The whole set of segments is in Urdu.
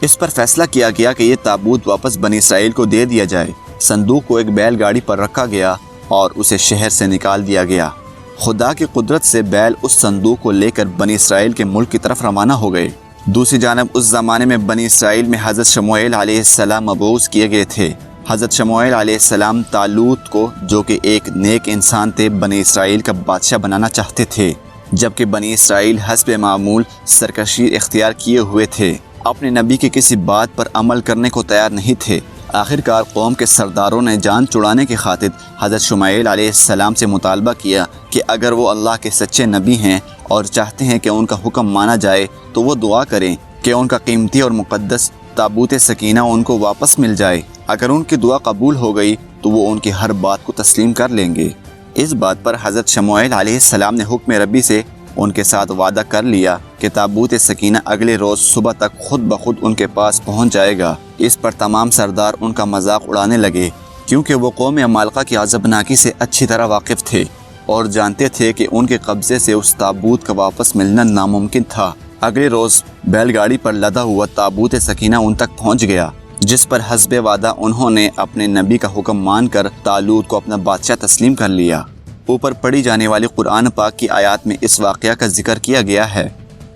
اس پر فیصلہ کیا گیا کہ یہ تابوت واپس بنی اسرائیل کو دے دیا جائے۔ صندوق کو ایک بیل گاڑی پر رکھا گیا اور اسے شہر سے نکال دیا گیا۔ خدا کی قدرت سے بیل اس صندوق کو لے کر بنی اسرائیل کے ملک کی طرف روانہ ہو گئے۔ دوسری جانب اس زمانے میں بنی اسرائیل میں حضرت شموئیل علیہ السلام مبعوث کیے گئے تھے۔ حضرت شموئیل علیہ السلام طالوت کو، جو کہ ایک نیک انسان تھے، بنی اسرائیل کا بادشاہ بنانا چاہتے تھے، جبکہ بنی اسرائیل حسب معمول سرکشی اختیار کیے ہوئے تھے، اپنے نبی کی کسی بات پر عمل کرنے کو تیار نہیں تھے۔ آخرکار قوم کے سرداروں نے جان چھڑانے کی خاطر حضرت شموئیل علیہ السلام سے مطالبہ کیا کہ اگر وہ اللہ کے سچے نبی ہیں اور چاہتے ہیں کہ ان کا حکم مانا جائے تو وہ دعا کریں کہ ان کا قیمتی اور مقدس تابوت سکینہ ان کو واپس مل جائے۔ اگر ان کی دعا قبول ہو گئی تو وہ ان کی ہر بات کو تسلیم کر لیں گے۔ اس بات پر حضرت شموئیل علیہ السلام نے حکم ربی سے ان کے ساتھ وعدہ کر لیا کہ تابوت سکینہ اگلے روز صبح تک خود بخود ان کے پاس پہنچ جائے گا۔ اس پر تمام سردار ان کا مذاق اڑانے لگے، کیونکہ وہ قوم عمالقہ کی عذابناکی سے اچھی طرح واقف تھے اور جانتے تھے کہ ان کے قبضے سے اس تابوت کا واپس ملنا ناممکن تھا۔ اگلے روز بیل گاڑی پر لدا ہوا تابوت سکینہ ان تک پہنچ گیا، جس پر حسب وعدہ انہوں نے اپنے نبی کا حکم مان کر طالوت کو اپنا بادشاہ تسلیم کر لیا۔ اوپر پڑھی جانے والی قرآن پاک کی آیات میں اس واقعہ کا ذکر کیا گیا ہے۔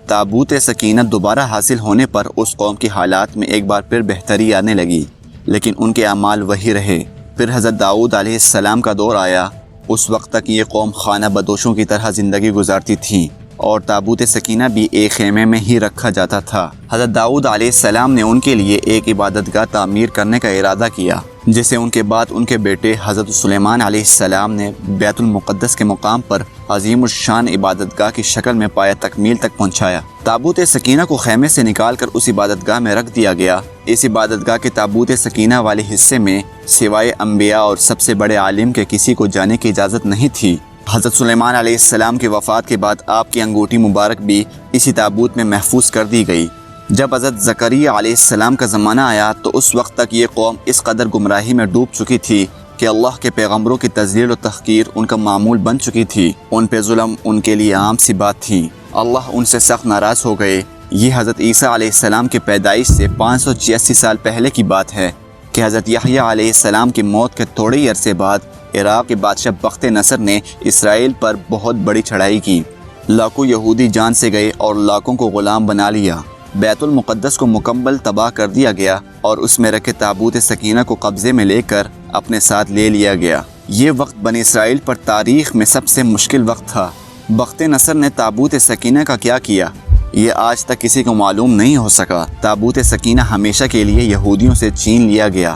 تابوت سکینہ دوبارہ حاصل ہونے پر اس قوم کی حالات میں ایک بار پھر بہتری آنے لگی، لیکن ان کے اعمال وہی رہے۔ پھر حضرت داؤد علیہ السلام کا دور آیا۔ اس وقت تک یہ قوم خانہ بدوشوں کی طرح زندگی گزارتی تھی اور تابوت سکینہ بھی ایک خیمے میں ہی رکھا جاتا تھا۔ حضرت داؤد علیہ السلام نے ان کے لیے ایک عبادت گاہ تعمیر کرنے کا ارادہ کیا، جسے ان کے بعد ان کے بیٹے حضرت سلیمان علیہ السلام نے بیت المقدس کے مقام پر عظیم الشان عبادت گاہ کی شکل میں پایہ تکمیل تک پہنچایا۔ تابوت سکینہ کو خیمے سے نکال کر اس عبادت گاہ میں رکھ دیا گیا۔ اس عبادت گاہ کے تابوت سکینہ والے حصے میں سوائے انبیاء اور سب سے بڑے عالم کے کسی کو جانے کی اجازت نہیں تھی۔ حضرت سلیمان علیہ السلام کی وفات کے بعد آپ کی انگوٹھی مبارک بھی اسی تابوت میں محفوظ کر دی گئی۔ جب حضرت زکریا علیہ السلام کا زمانہ آیا تو اس وقت تک یہ قوم اس قدر گمراہی میں ڈوب چکی تھی کہ اللہ کے پیغمبروں کی تذلیل و تحقیر ان کا معمول بن چکی تھی۔ ان پہ ظلم ان کے لیے عام سی بات تھی۔ اللہ ان سے سخت ناراض ہو گئے۔ یہ حضرت عیسیٰ علیہ السلام کی پیدائش سے 586 سال پہلے کی بات ہے کہ حضرت یحییٰ علیہ السلام کی موت کے تھوڑے ہی عرصے بعد عراق کے بادشاہ بخت نصر نے اسرائیل پر بہت بڑی چڑھائی کی۔ لاکھوں یہودی جان سے گئے اور لاکھوں کو غلام بنا لیا۔ بیت المقدس کو مکمل تباہ کر دیا گیا اور اس میں رکھے تابوت سکینہ کو قبضے میں لے کر اپنے ساتھ لے لیا گیا۔ یہ وقت بنی اسرائیل پر تاریخ میں سب سے مشکل وقت تھا۔ بخت نصر نے تابوت سکینہ کا کیا کیا، یہ آج تک کسی کو معلوم نہیں ہو سکا۔ تابوت سکینہ ہمیشہ کے لیے یہودیوں سے چھین لیا گیا۔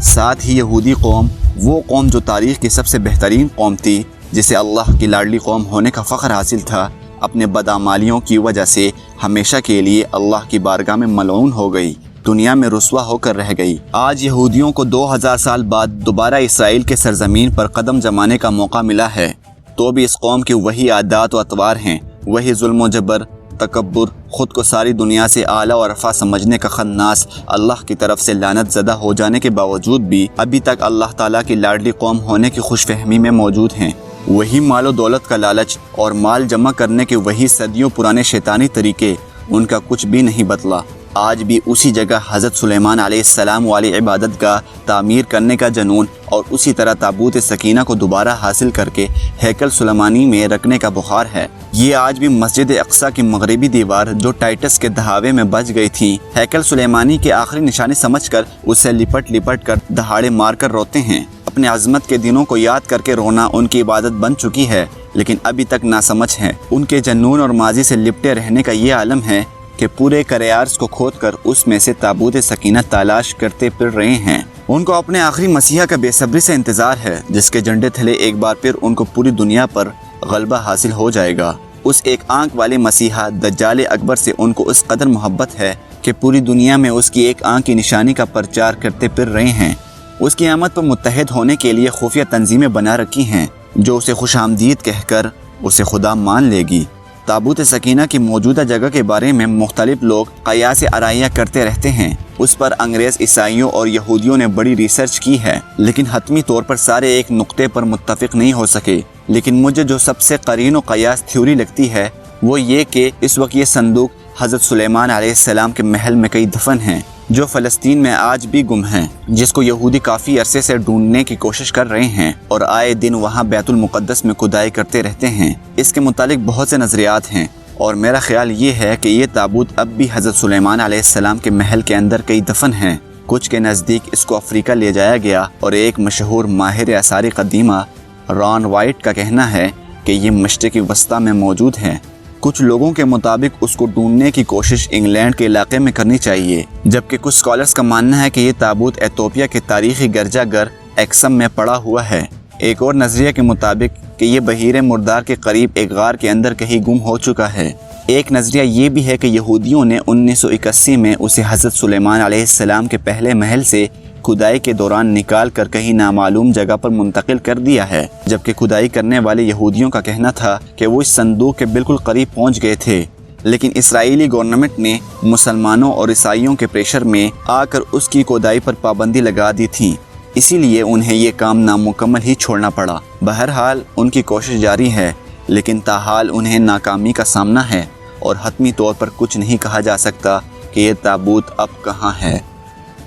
ساتھ ہی یہودی قوم، وہ قوم جو تاریخ کی سب سے بہترین قوم تھی، جسے اللہ کی لاڈلی قوم ہونے کا فخر حاصل تھا، اپنے بدعمالیوں کی وجہ سے ہمیشہ کے لیے اللہ کی بارگاہ میں ملعون ہو گئی، دنیا میں رسوا ہو کر رہ گئی۔ آج یہودیوں کو 2000 سال بعد دوبارہ اسرائیل کے سرزمین پر قدم جمانے کا موقع ملا ہے، تو بھی اس قوم کے وہی عادات و اطوار ہیں، وہی ظلم و جبر، تکبر، خود کو ساری دنیا سے اعلیٰ و رفع سمجھنے کا خناس، اللہ کی طرف سے لعنت زدہ ہو جانے کے باوجود بھی ابھی تک اللہ تعالیٰ کی لاڈلی قوم ہونے کی خوش فہمی میں موجود ہیں۔ وہی مال و دولت کا لالچ اور مال جمع کرنے کے وہی صدیوں پرانے شیطانی طریقے، ان کا کچھ بھی نہیں بدلا۔ آج بھی اسی جگہ حضرت سلیمان علیہ السلام والی عبادت گاہ تعمیر کرنے کا جنون اور اسی طرح تابوت سکینہ کو دوبارہ حاصل کر کے ہیکل سلیمانی میں رکھنے کا بخار ہے۔ یہ آج بھی مسجد اقصیٰ کی مغربی دیوار جو ٹائٹس کے دہاوے میں بچ گئی تھی، ہیکل سلیمانی کے آخری نشانے سمجھ کر اسے لپٹ لپٹ کر دہاڑے مار کر روتے ہیں۔ اپنے عظمت کے دنوں کو یاد کر کے رونا ان کی عبادت بن چکی ہے، لیکن ابھی تک ناسمجھ ہے۔ ان کے جنون اور ماضی سے لپٹے رہنے کا یہ عالم ہے کہ پورے کریارس کو کھود کر اس میں سے تابوت سکینہ تلاش کرتے پھر رہے ہیں۔ ان کو اپنے آخری مسیحا کا بے صبری سے انتظار ہے، جس کے جھنڈے تلے ایک بار پھر ان کو پوری دنیا پر غلبہ حاصل ہو جائے گا۔ اس ایک آنکھ والے مسیحا دجال اکبر سے ان کو اس قدر محبت ہے کہ پوری دنیا میں اس کی ایک آنکھ کی نشانی کا پرچار کرتے پھر رہے ہیں۔ اس کی آمد پر متحد ہونے کے لیے خفیہ تنظیمیں بنا رکھی ہیں، جو اسے خوش آمدید کہہ کر اسے خدا مان لے گی۔ تابوت سکینہ کی موجودہ جگہ کے بارے میں مختلف لوگ قیاس آرائیاں کرتے رہتے ہیں۔ اس پر انگریز، عیسائیوں اور یہودیوں نے بڑی ریسرچ کی ہے، لیکن حتمی طور پر سارے ایک نقطے پر متفق نہیں ہو سکے۔ لیکن مجھے جو سب سے قرین و قیاس تھیوری لگتی ہے وہ یہ کہ اس وقت یہ صندوق حضرت سلیمان علیہ السلام کے محل میں کئی دفن ہیں جو فلسطین میں آج بھی گم ہیں، جس کو یہودی کافی عرصے سے ڈھونڈنے کی کوشش کر رہے ہیں اور آئے دن وہاں بیت المقدس میں کھدائی کرتے رہتے ہیں۔ اس کے متعلق بہت سے نظریات ہیں اور میرا خیال یہ ہے کہ یہ تابوت اب بھی حضرت سلیمان علیہ السلام کے محل کے اندر کئی دفن ہیں۔ کچھ کے نزدیک اس کو افریقہ لے جایا گیا اور ایک مشہور ماہر آثار قدیمہ ران وائٹ کا کہنا ہے کہ یہ مشرقی وسطی میں موجود ہے۔ کچھ لوگوں کے مطابق اس کو ڈھونڈنے کی کوشش انگلینڈ کے علاقے میں کرنی چاہیے، جبکہ کچھ اسکالرز کا ماننا ہے کہ یہ تابوت ایتھوپیا کے تاریخی گرجا گھر ایکسم میں پڑا ہوا ہے۔ ایک اور نظریے کے مطابق کہ یہ بحیرہ مردار کے قریب ایک غار کے اندر کہیں گم ہو چکا ہے۔ ایک نظریہ یہ بھی ہے کہ یہودیوں نے 1981 میں اسے حضرت سلیمان علیہ السلام کے پہلے محل سے کھدائی کے دوران نکال کر کہیں نامعلوم جگہ پر منتقل کر دیا ہے، جبکہ کھدائی کرنے والے یہودیوں کا کہنا تھا کہ وہ اس صندوق کے بالکل قریب پہنچ گئے تھے، لیکن اسرائیلی گورنمنٹ نے مسلمانوں اور عیسائیوں کے پریشر میں آ کر اس کی کھدائی پر پابندی لگا دی تھی، اسی لیے انہیں یہ کام نامکمل ہی چھوڑنا پڑا۔ بہرحال ان کی کوشش جاری ہے، لیکن تاحال انہیں ناکامی کا سامنا ہے اور حتمی طور پر کچھ نہیں کہا جا سکتا کہ یہ تابوت اب کہاں ہے۔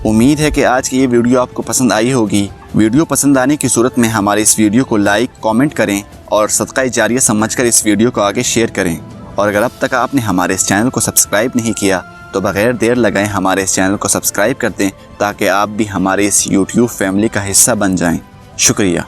امید ہے کہ آج کی یہ ویڈیو آپ کو پسند آئی ہوگی۔ ویڈیو پسند آنے کی صورت میں ہمارے اس ویڈیو کو لائک، کامنٹ کریں اور صدقہ جاریہ سمجھ کر اس ویڈیو کو آگے شیئر کریں، اور اگر اب تک آپ نے ہمارے اس چینل کو سبسکرائب نہیں کیا تو بغیر دیر لگائے ہمارے اس چینل کو سبسکرائب کر دیں تاکہ آپ بھی ہمارے اس یوٹیوب فیملی کا حصہ بن جائیں۔ شکریہ۔